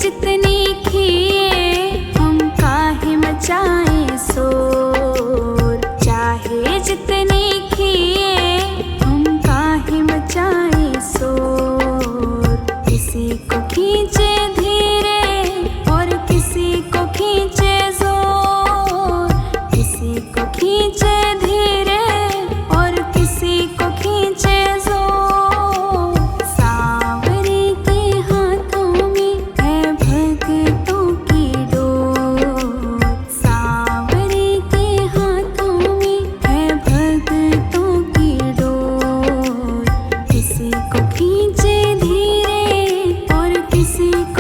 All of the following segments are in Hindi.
जितनी किए हम काहे मचाए शोर। चाहे जितनी किए हम काहे मचाए शोर। किसी को खींचे धीरे और किसी को खींचे जोर। किसी को खींचे धीरे और किसी को खींचे जोर। सांवरे के हाथों में है भक्तों की डोर। सांवरे के हाथों में है भक्तों की डोर। किसी को खींचे धीरे और किसी को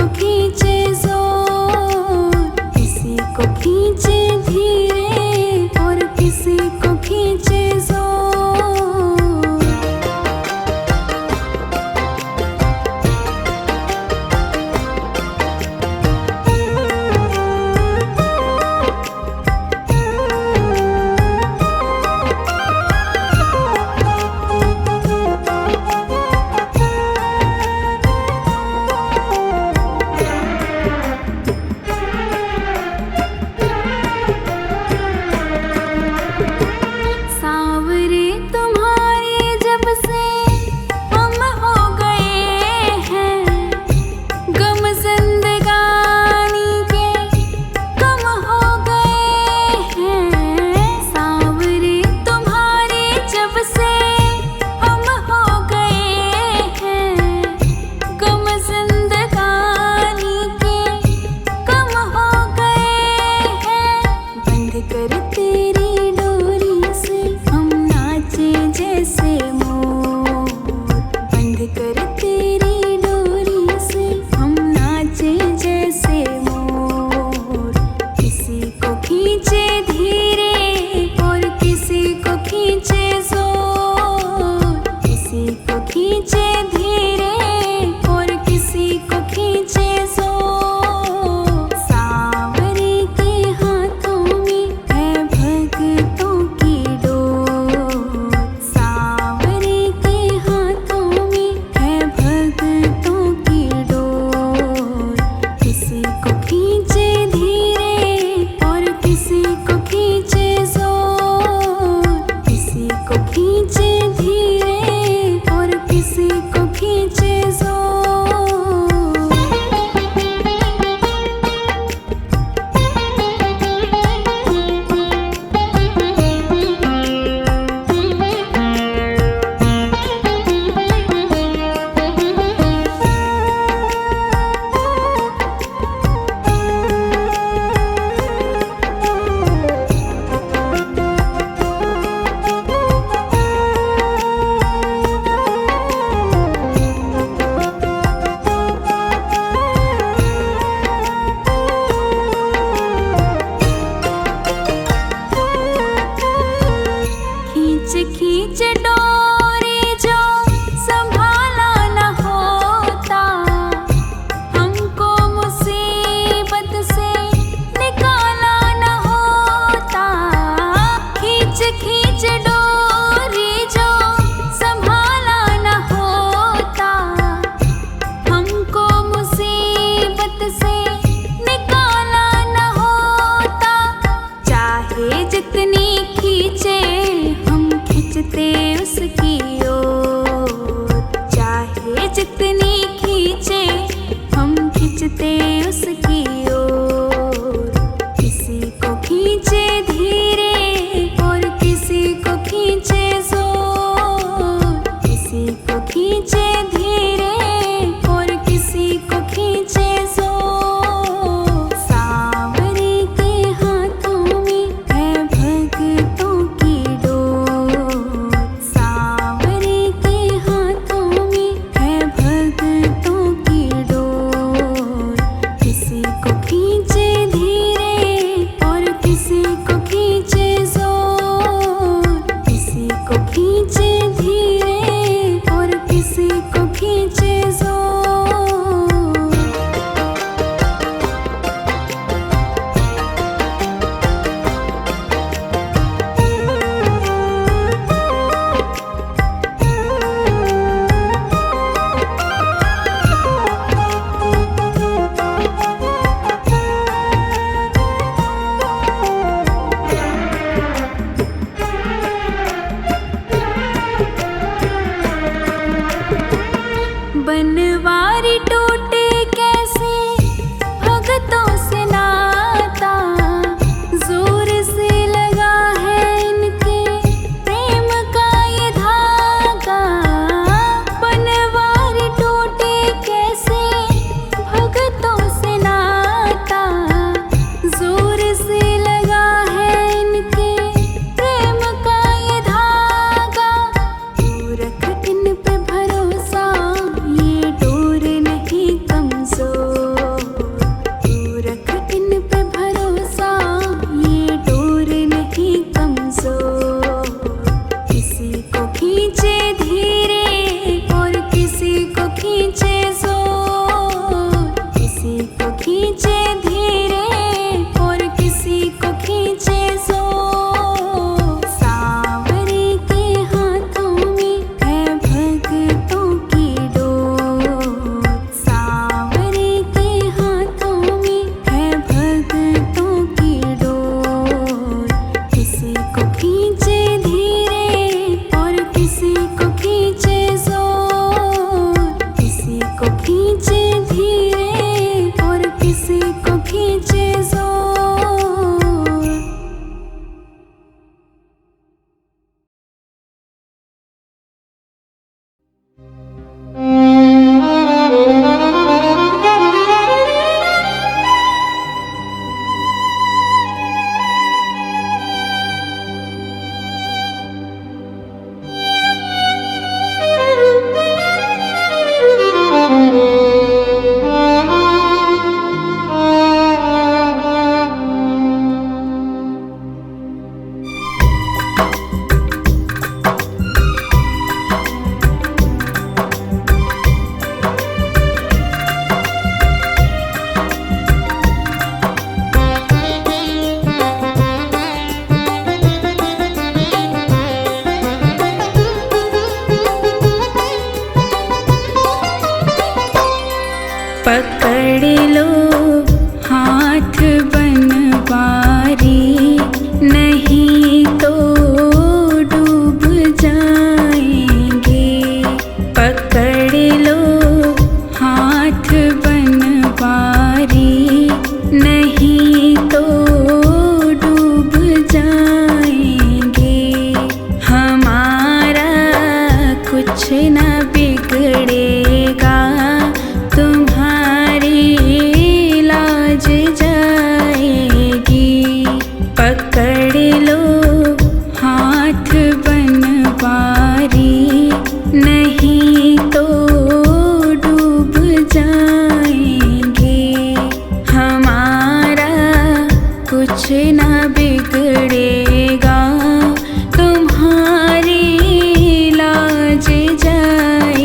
बनवारी टूटे कैसे भगतों से नाता, जोर से लगा है इनके प्रेम का ये धागा। बनवारी टूटे कैसे भगतों से नाता, जोर से लगा है इनके प्रेम का ये धागा। तू रख इन पे भरोसा, ये डोर नहीं कमजोर। तू रख इन पे भरोसा, ये डोर नहीं कमजोर। किसी को खींचे धीरे और किसी को खींचे जोर। किसी को खींचे धीरे और किसी को खींचे जोर। सांवरे के हाथों में है भगतों की डोर। सांवरे के हाथों में है भगतों की डोर। किसी को खींचे धीरे और किसी को खींचे जोर। किसी को खींचे धीरे और किसी को खींचे जोर। पकड़ लो हाथ बनवारी, नहीं तो डूब जाएंगे। पकड़ लो हाथ बनवारी, नहीं तो डूब जाएंगे। हमारा कुछ न बिगड़ेगा, तुम्हारी लाज जाएगी। पकड़ लो हाथ बनवारी, नहीं तो डूब जाएंगे। हमारा कुछ न बिगड़ेगा, तुम्हारी लाज जाएगी।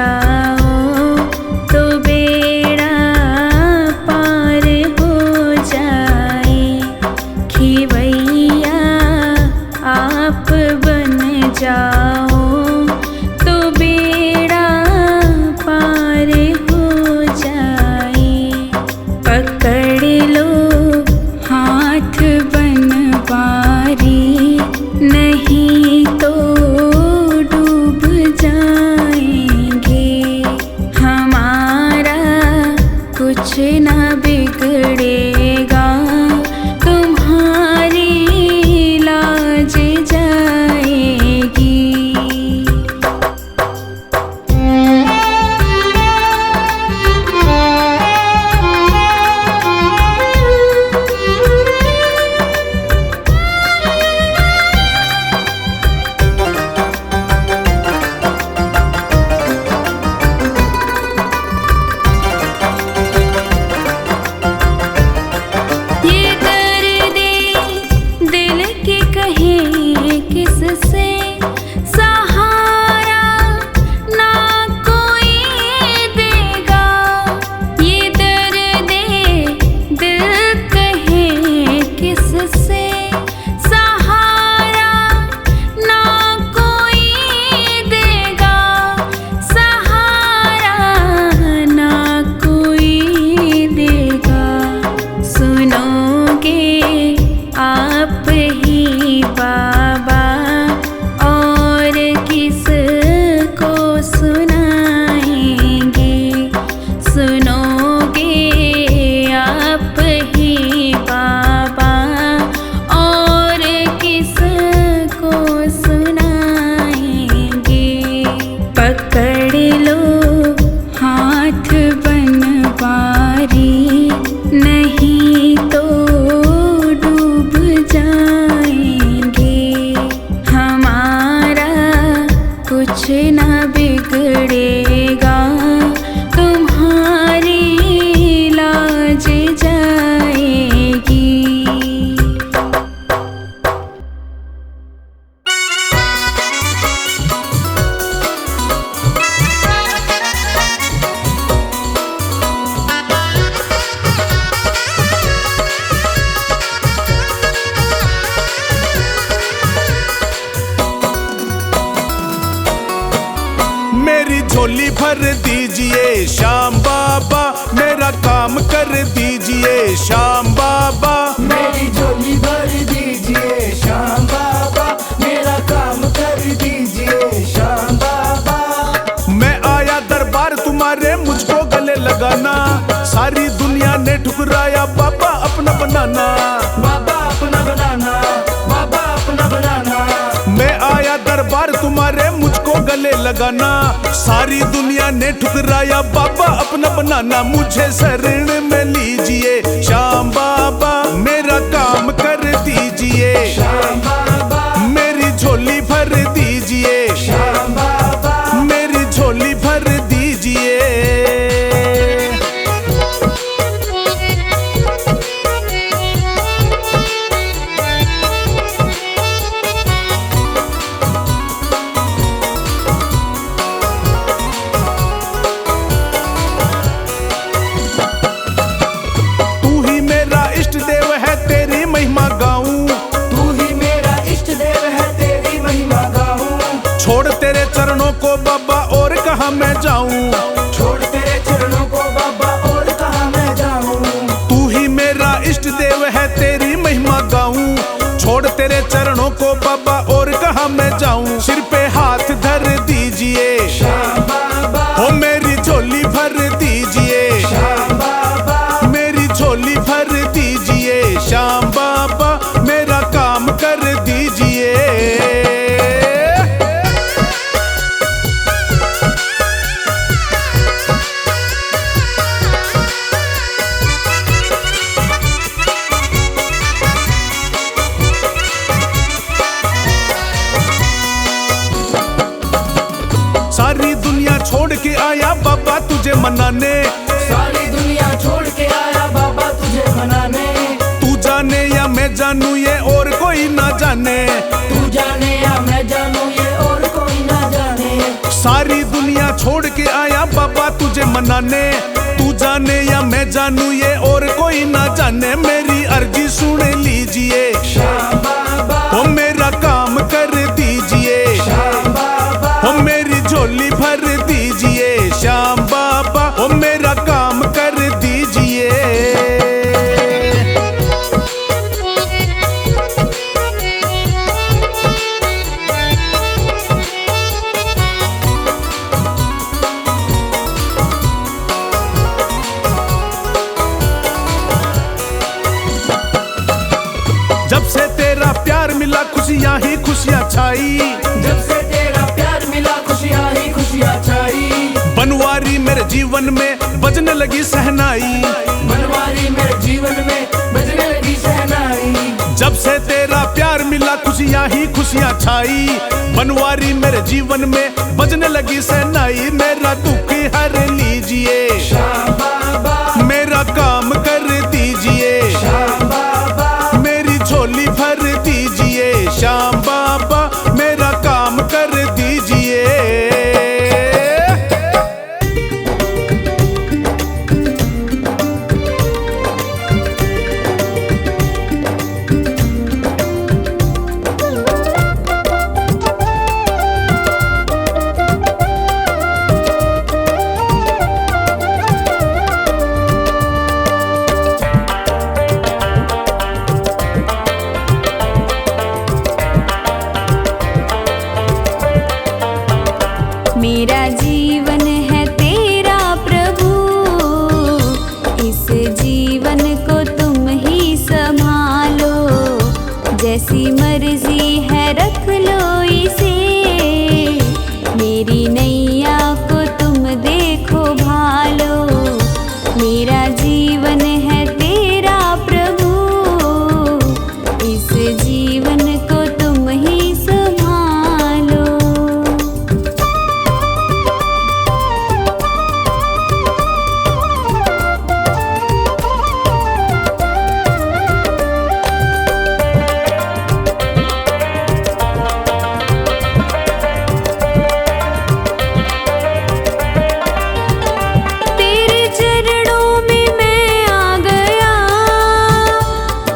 जाओ तो बेड़ा पार हो जाए। खेवैया आप बन जाओ तो बेड़ा पार हो जाए। पकड़ लो हाथ बनवारी, नहीं तो डूब जाएंगे। हमारा कुछ ना बिगड़ेगा, तुम्हारी लाज जाएगी। किससे सहारा ना कोई देगा, ये दर्द दिल कहे किससे सहारा ना कोई देगा। सहारा ना कोई देगा। सुनोगे आप ही बाबा, और किस को सुनाएंगे। सुनोगे आप ही बाबा, और किस को सुनाएंगे। पकड़ लो हाथ बनवारी, नहीं तो डूब जाएंगे। हमारा कुछ ना बिगड़ेगा, तुम्हारी लाज जाएगी। मेरी झोली भर दीजिए श्याम बाबा, मेरा काम कर दीजिए श्याम बाबा। मेरी झोली भर दीजिए श्याम बाबा, मेरा काम कर दीजिए श्याम बाबा। मैं आया दरबार तुम्हारे, मुझको गले लगाना। सारी दुनिया ने ठुकराया बाबा अपना बनाना। बाबा अपना बनाना, बाबा अपना बनाना। मैं आया दरबार तुम्हारे, मुझको गले लगाना। सारी दुनिया ने ठुकराया बाबा अपना बनाना। मुझे शरण में लीजिए श्याम बाबा, मेरा काम कर दीजिए श्याम बाबा। मेरी झोली भर दीजिए श्याम बाबा। मेरी झोली भर दीजिए। छोड़ तेरे चरणों को बाबा और कहाँ मैं जाऊं। छोड़ तेरे चरणों को बाबा और कहाँ मैं जाऊं। तू ही मेरा इष्ट देव है, तेरी महिमा गाऊं। छोड़ तेरे चरणों को बाबा और कहाँ मैं जाऊं। सिर पे हाथ धर दीजिए श्याम बाबा। हो मेरी झोली भर दीजिए श्याम बाबा। मेरी झोली भर दीजिए श्याम बाबा, मेरा काम कर दीजिए। सारी दुनिया छोड़ के आया बाबा तुझे मनाने। सारी दुनिया छोड़ के आया बाबा तुझे मनाने। तू जाने या मैं जानू ये और कोई ना जाने। तू जाने या मैं जानू ये और कोई ना जाने। सारी दुनिया छोड़ के बाबा तुझे मनाने, तू जाने या मैं जानू ये और कोई ना जाने, मेरी अर्जी सुन लीजिए श्याम बाबा, ओ मेरा काम कर दीजिए, श्याम बाबा, ओ मेरी झोली भर दीजिए श्याम बाबा, ओ मेरा काम कर दीजिए। जब से तेरा प्यार मिला खुशियाँ ही खुशियाँ छाई, जब से तेरा प्यार मिला खुशियाँ ही खुशियाँ छाई, बनवारी मेरे जीवन में बजने लगी सहनाई, बनवारी मेरे जीवन में बजने लगी शहनाई। जब से तेरा प्यार मिला खुशियाँ ही खुशियाँ छाई, बनवारी मेरे जीवन में बजने लगी सहनाई, मेरा दुख हर लीजिए श्याम बाबा, मेरा काम कर दीजिए, श्याम बाबा, मेरी झोली भर दीजिए श्याम बाबा, मेरा काम कर दीजिए। मेरा जीवन है तेरा प्रभु, इस जीवन को तुम ही संभालो, जैसी मर्जी है रख लो इसे, मेरी नैया को तुम देखो भालो, मेरा जीवन है तेरा प्रभु, इस जीवन को तुम ही संभालो। तेरे चरणों में मैं आ गया,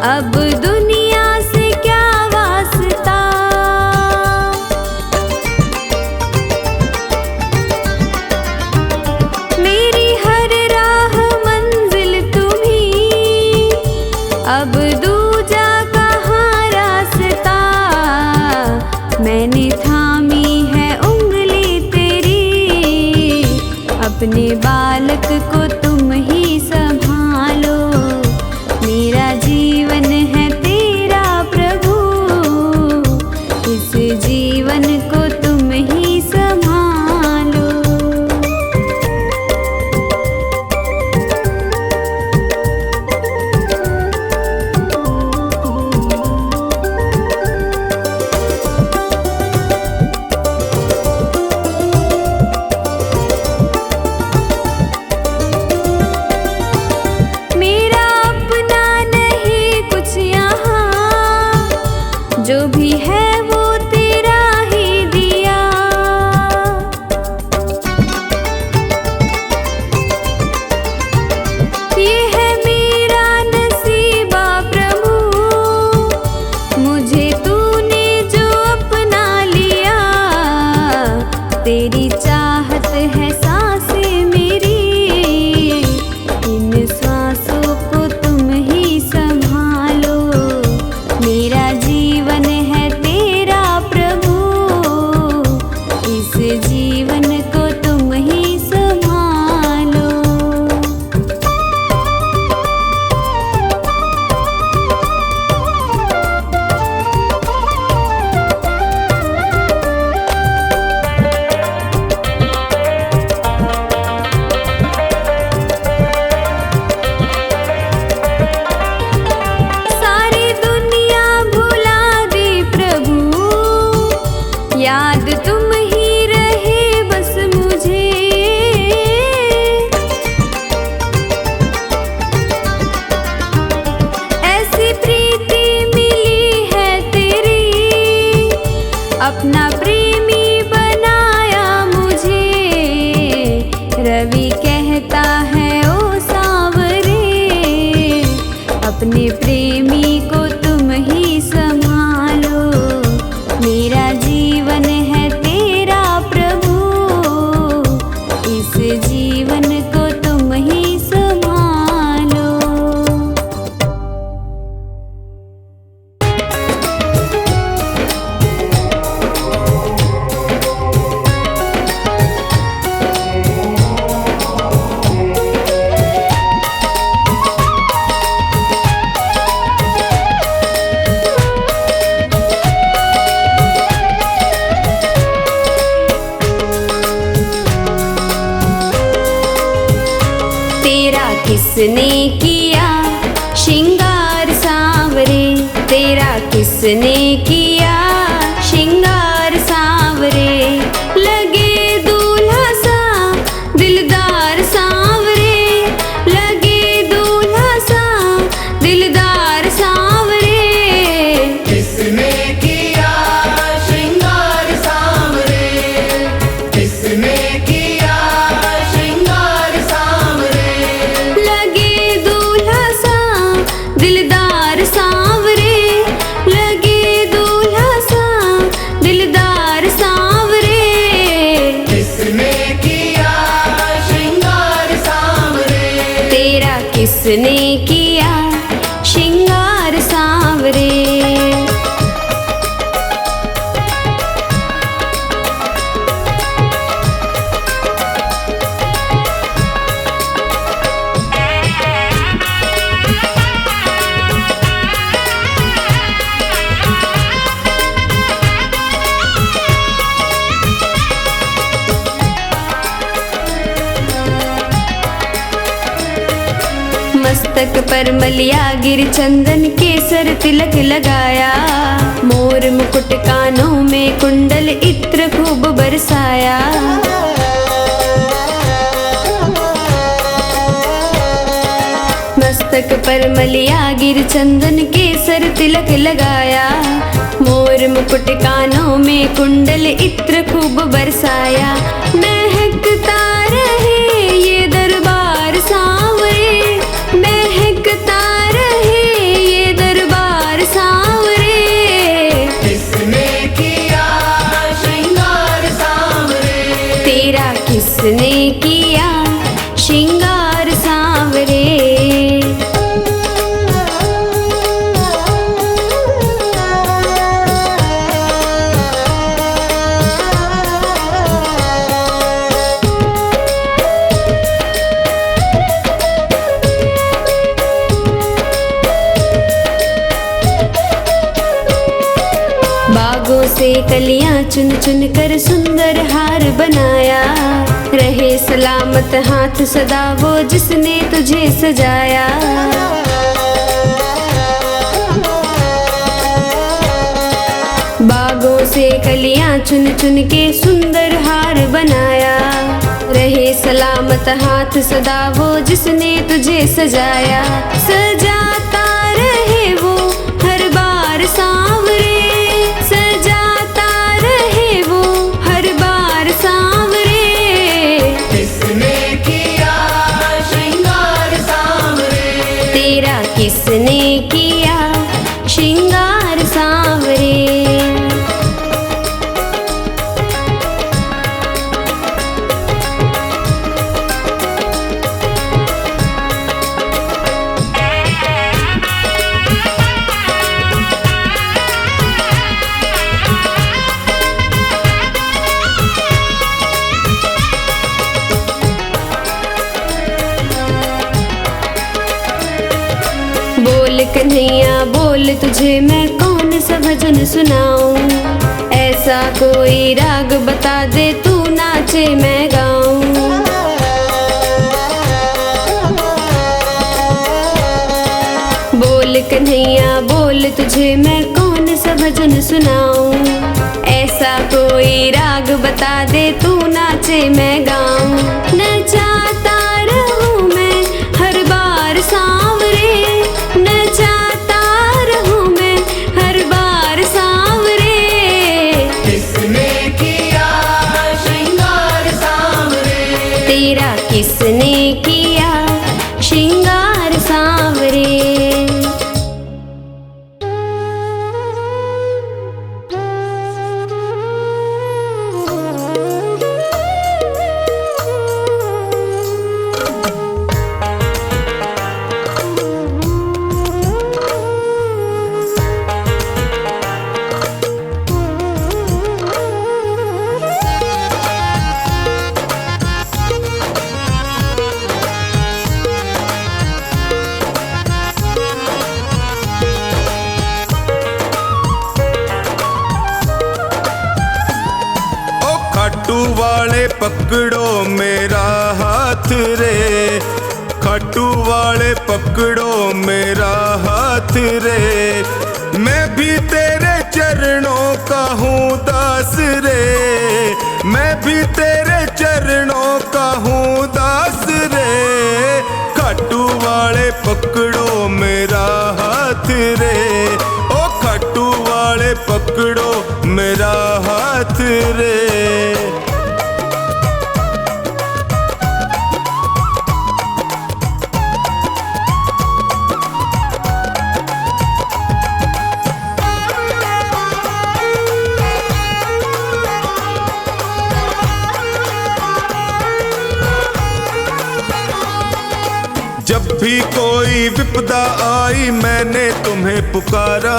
अब दुनिया से क्या वास्ता, मेरी हर राह मंजिल तुम्ही, अब दूजा कहाँ रास्ता, मैंने थामी है उंगली तेरी, अपने बालक को तुम ही संभालो, मेरा जीवन है तेरा प्रभु, इस जीवन को तुम ही संभालो। रवि कहता है ओ सांवरे, अपने प्रेमी को तुम ही संभालो, मेरा जीवन है तेरा प्रभु, इस जीवन को तुम ही संभालो। तेरा किसने किया श्रृंगार सांवरे, तेरा किसने किया श्रृंगार सांवरे, लगे दूल्हा सा दिलदार सांवरे, लगे दूल्हा सा दिलदार सांवरे। किसने किया श्रृंगार सांवरे, किसने किया श्रृंगार सांवरे, लगे दूल्हा सा दिलदार सांवरे, लगे दूल्हा सा दिलदार सांवरे। किसने किया श्रृंगार सांवरे, तेरा किसने किया श्रृंगार सांवरे। मस्तक पर मलिया गिर चंदन केसर तिलक लगाया, मोर मुकुट कानों में कुंडल इत्र खूब बरसाया। मस्तक पर मलिया गिर चंदन केसर तिलक लगाया, मोर मुकुट कानों में कुंडल इत्र खूब बरसाया। महकता रहे ये दरबार सांवरे, महकता रहे ये दरबार सांवरे। किसने किया श्रृंगार सांवरे, तेरा किसने किया श्रृंगार सांवरे। बागों से कलियां चुन चुन कर सुंदर हार बनाया, रहे सलामत हाथ सदा वो जिसने तुझे सजाया। बागों से कलियां चुन चुन के सुंदर हार बनाया, रहे सलामत हाथ सदा वो जिसने तुझे सजाया। सजाता रहे वो हर बार सांवरे, सजाता रहे वो हर बार सांवरे। किसने किया श्रृंगार सांवरे, तेरा किसने किया श्रृंगार सांवरे। बोल कन्हैया बोल तुझे मैं कौन सा भजन सुनाऊं, ऐसा कोई राग बता दे तू नाचे मैं गाऊं। बोल कन्हैया बोल तुझे मैं कौन सा भजन सुनाऊं, ऐसा कोई राग बता दे तू नाचे मैं गाऊं। नचाता रहूं मैं हर बार सांवरे, नचाता रहूं मैं हर बार सांवरे। किसने किया श्रृंगार सांवरे, तेरा तेरा किसने किया श्रृंगार सांवरे। खाटू वाले पकड़ो मेरा हाथ रे, खाटू वाले पकड़ो मेरा हाथ रे। मैं भी तेरे चरणों का हूँ दास रे, मैं भी तेरे चरणों का हूँ दास रे। खाटू वाले पकड़ो मेरा हाथ रे, ओ खाटू वाले पकड़ो मेरा हाथ रे। जब भी कोई विपदा आई मैंने तुम्हें पुकारा,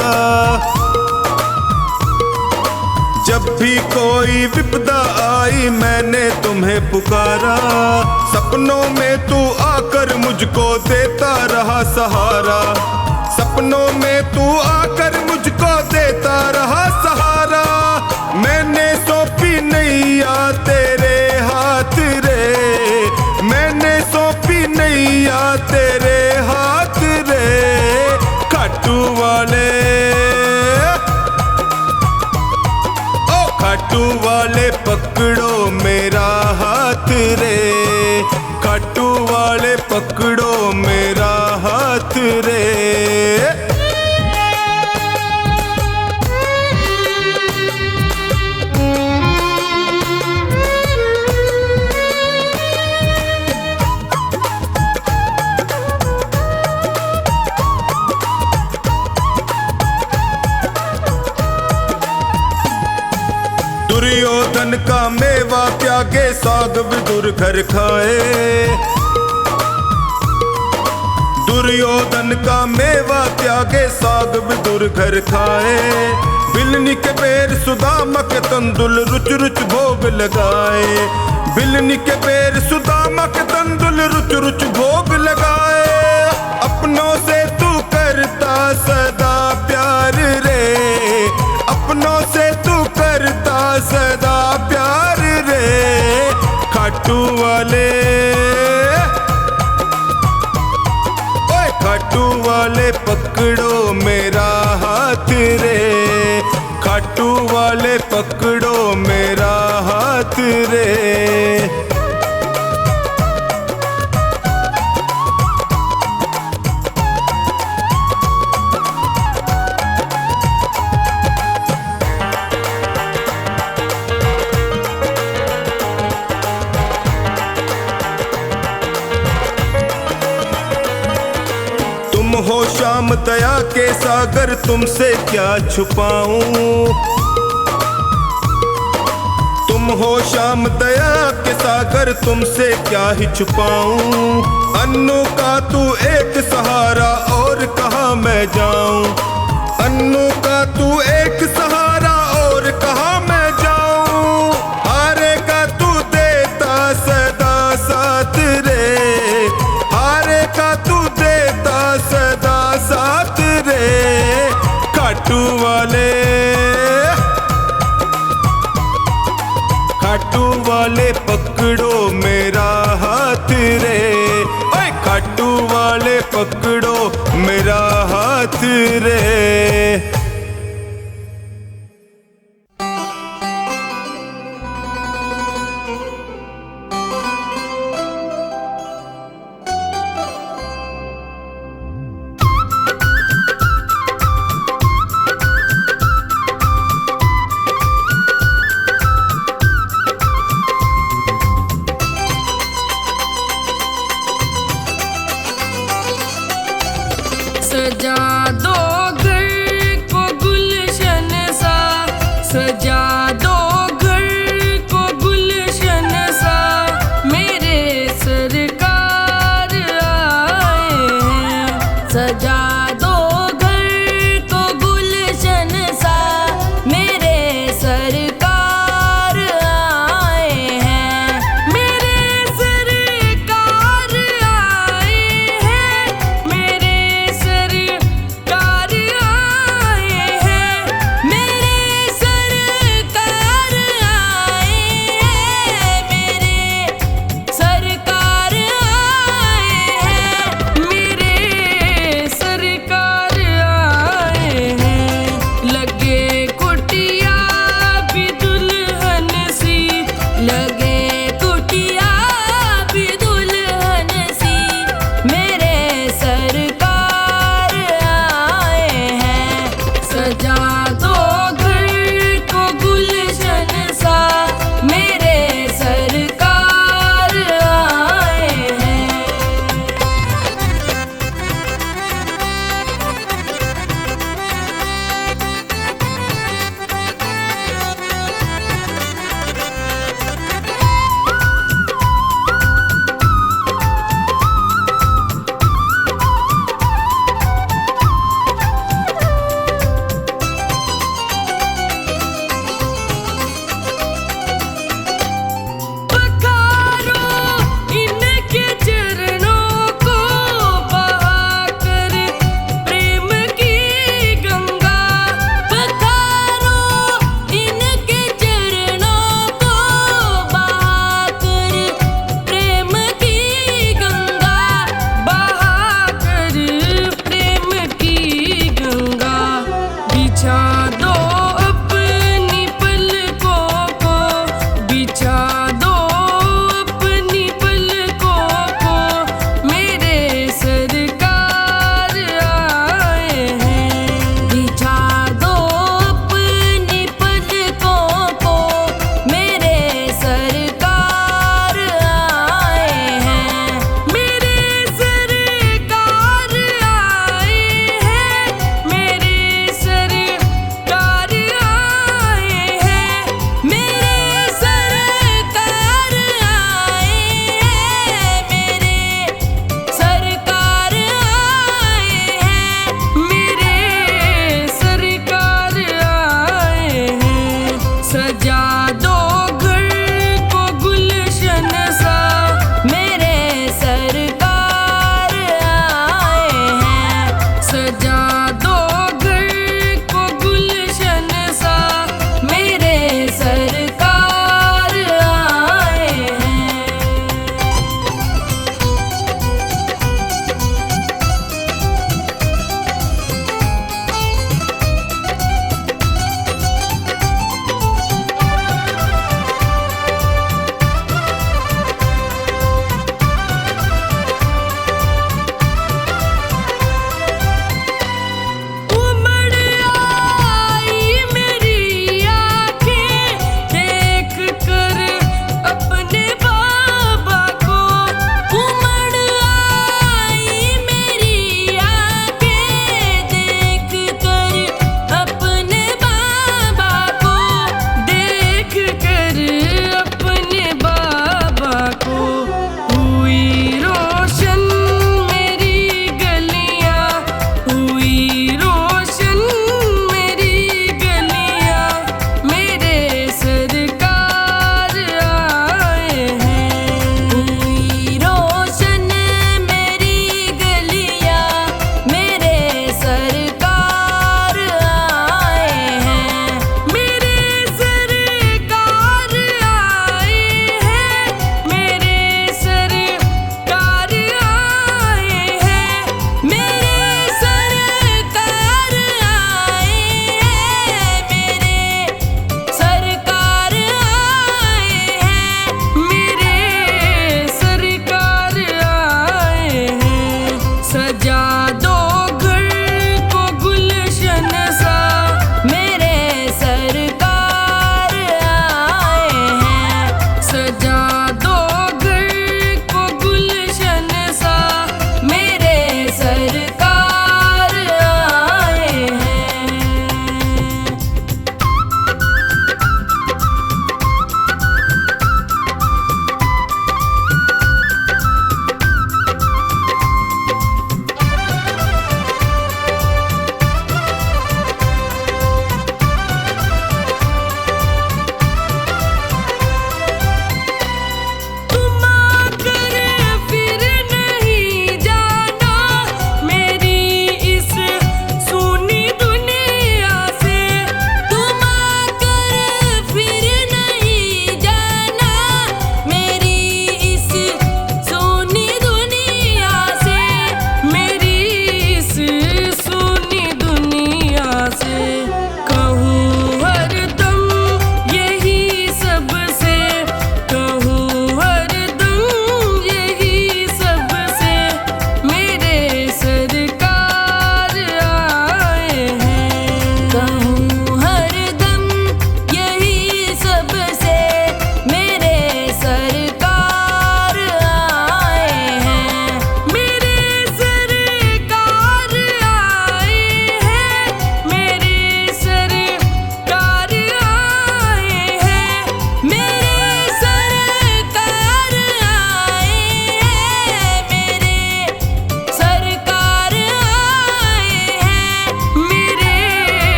जब भी कोई विपदा आई मैंने तुम्हें पुकारा। सपनों में तू आकर मुझको देता रहा सहारा, सपनों में तू आकर मुझको देता रहा सहारा। मैंने सौंपी नैया तेरे हाथ रे, मैंने सौंपी नैया तेरे हाथ रे। खाटू वाले ओ खाटू वाले पकड़ो मेरा हाथ रे, खाटू वाले पकड़ो मेरा हाथ रे। दुर्योधन का मेवा त्यागे साग विदुर घर खाए, दुर्योधन का मेवा त्यागे साग विदुर घर खाए। बिलनी के बेर सुदामा के तंदुल रुच रुच भोग लगाए, बिलनी के बेर सुदामा के तंदुल रुच रुच भोग लगाए। अपनों से तू करता सदा प्यार रे, अपनों से तू करता सदा प्यार रे। खाटू वाले ओए खाटू वाले पकड़ो मेरा हाथ रे, खाटू वाले पकड़ो मेरा हाथ रे। तुम हो श्याम दया के सागर तुमसे क्या छुपाऊं, तुम हो श्याम दया के सागर तुमसे क्या ही छुपाऊं। अन्नू का तू एक सहारा और कहाँ मैं जाऊं, अन्नू का तू एक सहारा और कहाँ मैं जाऊं। हारे का तू देता सदा साथ रे, हारे का तू देता सदा साथ रे। खाटू वाले खाटू वाले पकड़ो मेरा हाथ रे, ओए खाटू वाले पकड़ो मेरा हाथ रे। सजा दो घर को गुलशन सा, सजा दो घर को गुलशन सा, मेरे सरकार आए हैं। सजा दो घर को गुलशन सा, मेरे सरकार आए हैं। मेरे सरकार आए हैं, मेरे सरकार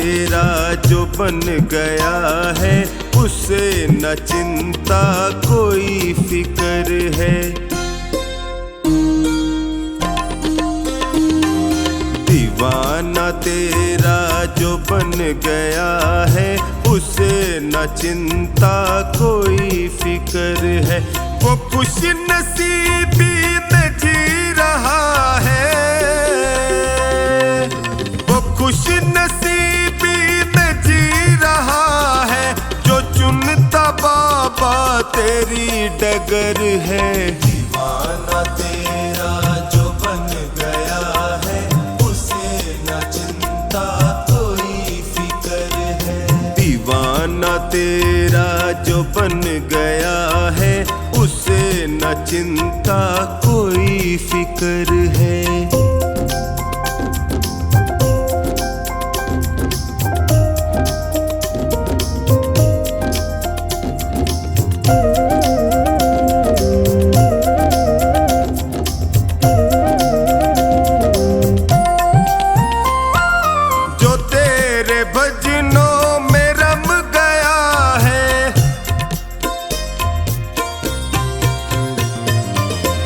तेरा जो बन गया है, उसे न चिंता कोई फिक्र है। दीवाना तेरा जो बन गया है, उसे न चिंता कोई फिक्र है। वो खुश नसीबी में जी रहा है, वो खुश नसीबी में जी रहा है, जो चुनता बाबा तेरी डगर है। दीवाना तेरा जो बन गया है, उसे न चिंता कोई फिक्र है। दीवाना तेरा जो बन गया है, उसे न चिंता कोई फिक्र है। जो तेरे भजनों में रम गया है,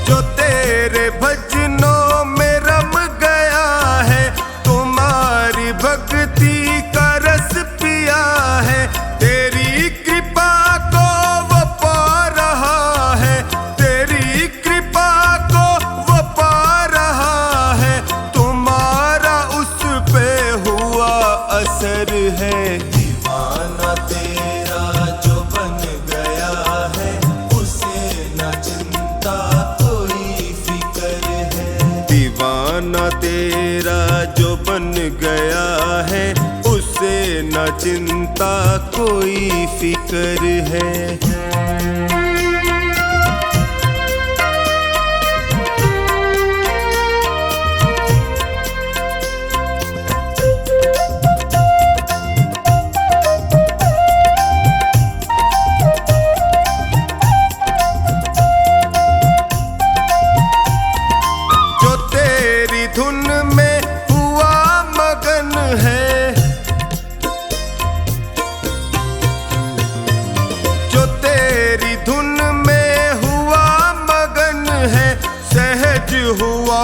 जो तेरे भजनों में रम गया है, तुम्हारी भक्ति का रस पिया है। तेरी कृपा को वो पा रहा है, तेरी कृपा को वो पा रहा है, तुम्हारा उस पे हुआ असर है। दीवाना तेरा जो बन गया है, उसे न चिंता कोई फिक्र है। दीवाना तेरा जो बन गया है, उसे न चिंता कोई फिक्र है। जो तेरी धुन में हुआ मगन है, जो तेरी धुन में हुआ मगन है, सहज हुआ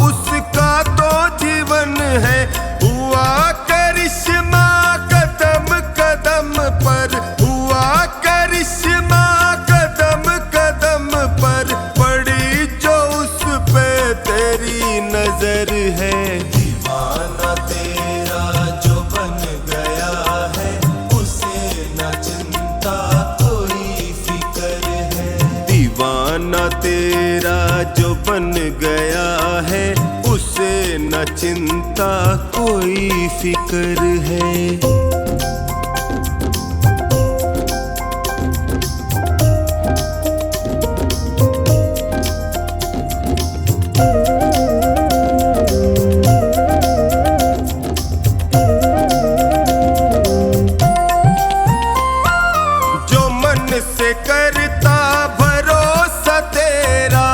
उसका तो जीवन है। हुआ करिश्मा कदम कदम पर, हुआ करिश्मा कदम कदम पर, पड़ी जो उस पे तेरी नजर है। दीवाना तेरा जो बन गया है, उसे न चिंता कोई फिक्र है। दीवाना तेरा जो बन गया है, उसे न चिंता कोई फिक्र है। जो मन से करता भरोसा तेरा,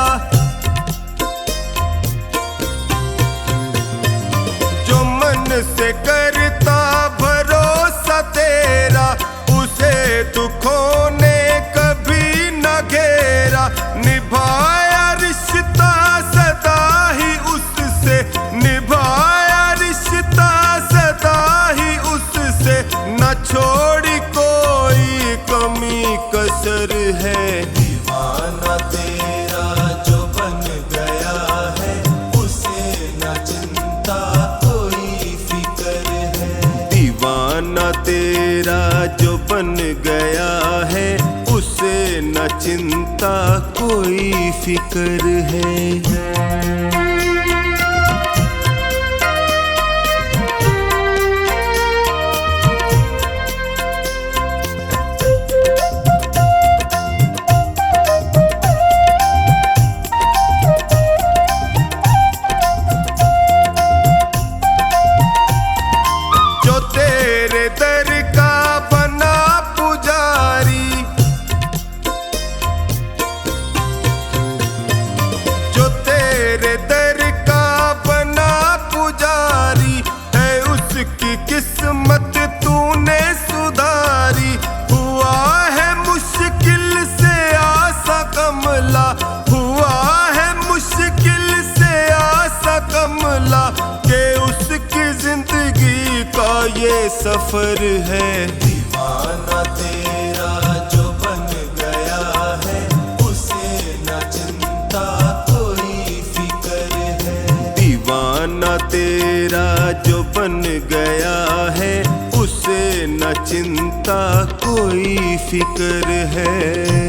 जो मन से करता भरोसा तेरा, उसे दुखों ने कभी न घेरा। निभाया रिश्ता सदा ही उससे, निभाया रिश्ता सदा ही उससे, न छोड़ी कोई कमी कसर है। दीवाना तेरा जो बन गया है, उसे न चिंता कोई फिक्र है। दीवाना तेरा जो बन गया है, उसे न चिंता कोई फिक्र है। जो तेरे दर का बना पुजारी, जो तेरे दर ये सफर है। दीवाना तेरा जो बन गया है, उसे न चिंता कोई फिक्र है। दीवाना तेरा जो बन गया है, उसे न चिंता कोई फिक्र है।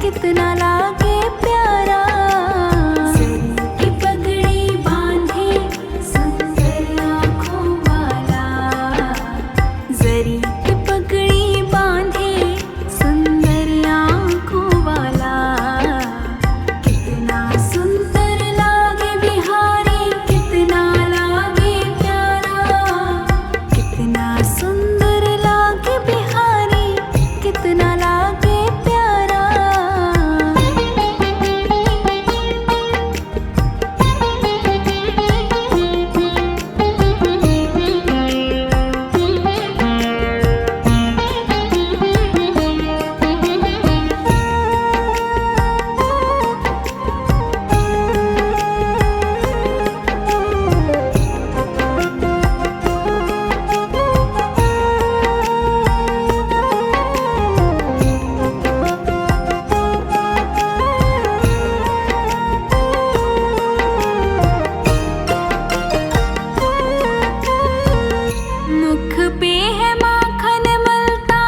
कितना लागे प्यारा। जरी की पगड़ी बांधे सुंदर आँखों वाला, जरी की पगड़ी बांधे सुंदर आँखों वाला। कितना सुंदर लागे बिहारी, कितना लागे प्यारा। कितना सुंदर लागे बिहारी, कितना लागे प्यारा। मुख पे है माखन मलता,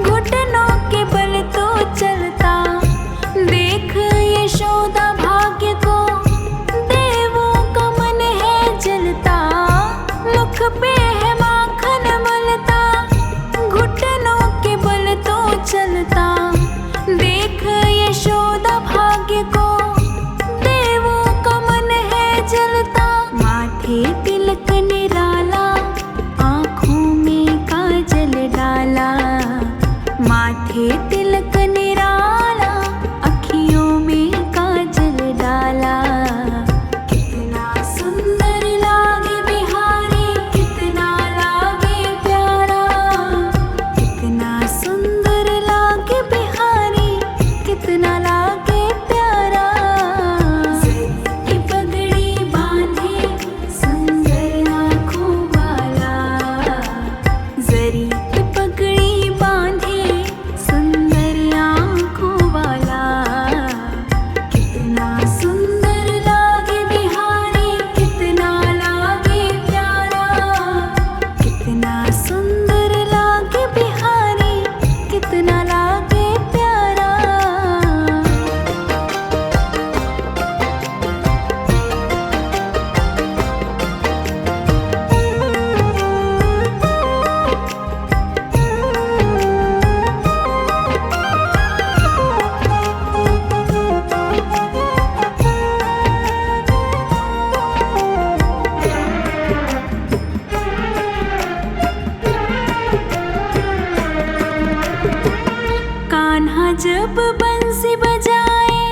घुटनों के बल तो चलता। देख यशोदा भाग्य को, देवों का मन है जलता। मुख पे है माखन मलता, घुटनों के बल तो चलता। देख यशोदा भाग्य को, देवों का मन है जलता। माथे तिलक निराला, आँखों में काजल डाला। माथे तिलक निराला, अखियों में काजल डाला। कितना सुंदर लागे बिहारी, कितना लागे प्यारा। कितना सुंदर लागे बिहारी, कितना लागे प्यारा। जरी की पगड़ी बांधे सुंदर आँखों वाला, जरी की पगड़ी बांधे सुंदर आँखों वाला। कितना सुंदर लागे बिहारी, कितना लागे प्यारा। कितना सुंदर लागे बिहारी, कितना लागे प्यारा। कान्हा जब बंसी बजाए,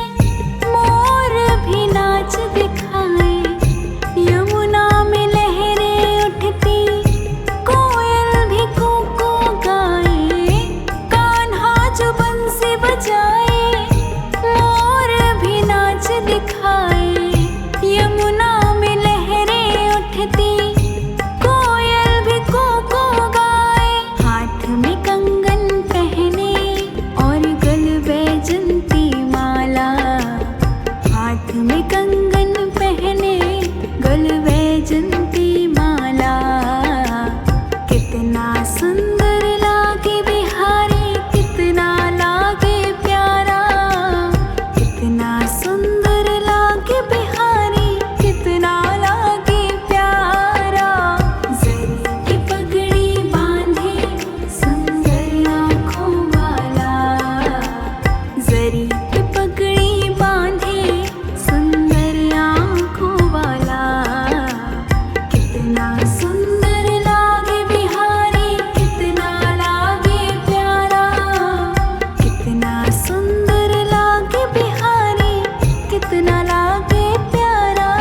मोर भी नाच दिखाए। यमुना में लहरें उठती, कोयल भी कूको गाए। कान्हा जो बंसी बजाए, मोर भी नाच दिखाए। यमुना में लहरें उठती, कोयल भी कूको गाए। हाथ में कंगन पहने और गल बैजंती माला। हाथ में कंगन पहने, गल बैजंती माला। कितना सुंदर लागे बिहारी, कितना लागे प्यारा। कितना सुंदर लागे बिहारी, कितना लागे प्यारा। जरी की पगड़ी बांधे सुंदर आँखों वाला, जरी की पगड़ी बांधे सुंदर आँखों वाला। कितना सुंदर लागे बिहारी, कितना लागे प्यारा। कितना सुंदर लागे बिहारी, कितना लागे प्यारा।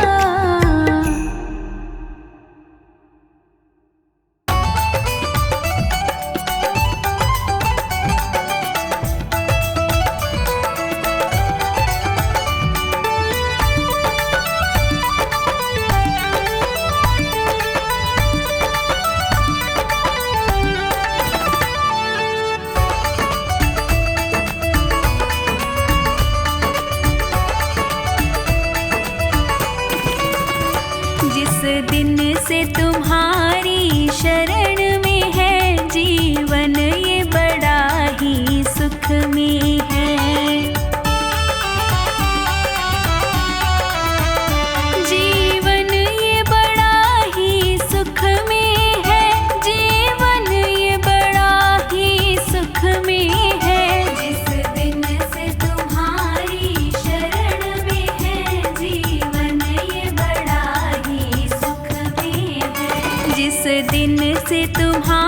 जिस दिन से तुम्हारी शरण में है जीवन, ये बड़ा ही सुख में है। तुम्हारी